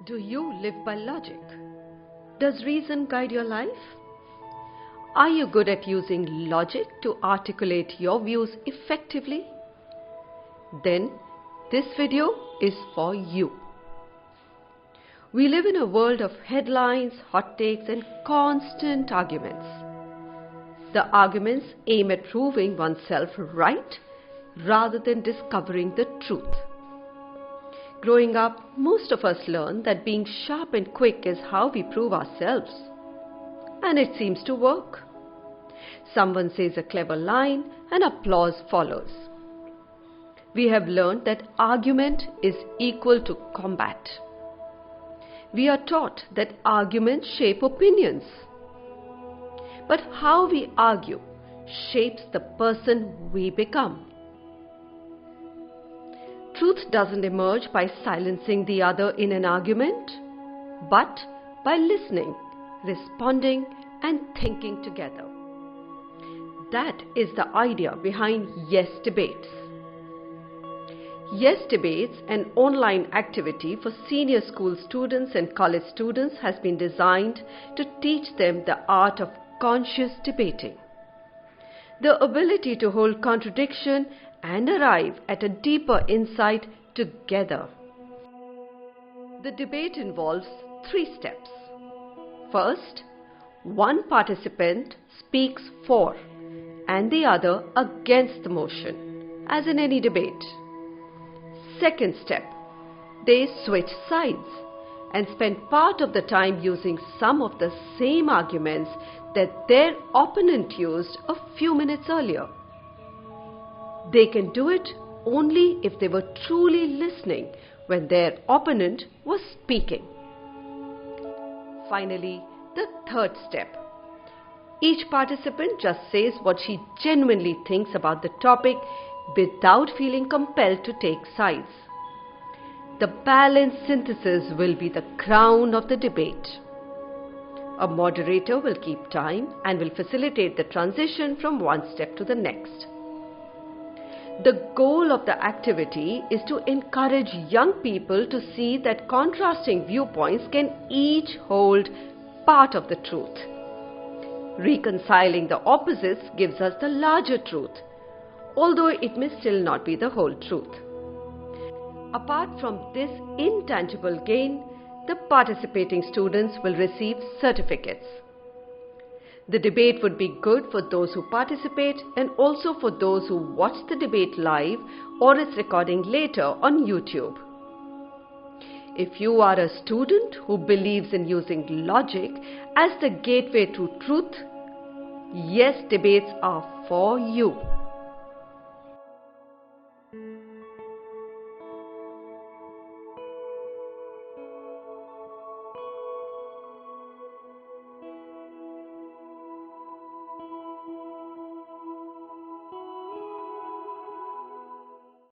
Do you live by logic? Does reason guide your life? Are you good at using logic to articulate your views effectively? Then this video is for you. We live in a world of headlines, hot takes, and constant arguments. The arguments aim at proving oneself right rather than discovering the truth. Growing up, most of us learn that being sharp and quick is how we prove ourselves. And it seems to work. Someone says a clever line and applause follows. We have learned that argument is equal to combat. We are taught that arguments shape opinions. But how we argue shapes the person we become. Truth doesn't emerge by silencing the other in an argument, but by listening, responding, and thinking together. That is the idea behind Yes Debates. Yes Debates, an online activity for senior school students and college students, has been designed to teach them the art of conscious debating. The ability to hold contradiction and arrive at a deeper insight together. The debate involves 3 steps. First, one participant speaks for and the other against the motion, as in any debate. Second step, they switch sides and spend part of the time using some of the same arguments that their opponent used a few minutes earlier. They can do it only if they were truly listening when their opponent was speaking. Finally, the third step. Each participant just says what she genuinely thinks about the topic without feeling compelled to take sides. The balanced synthesis will be the crown of the debate. A moderator will keep time and will facilitate the transition from one step to the next. The goal of the activity is to encourage young people to see that contrasting viewpoints can each hold part of the truth. Reconciling the opposites gives us the larger truth, although it may still not be the whole truth. Apart from this intangible gain, the participating students will receive certificates. The debate would be good for those who participate and also for those who watch the debate live or its recording later on YouTube. If you are a student who believes in using logic as the gateway to truth, Yes Debates are for you.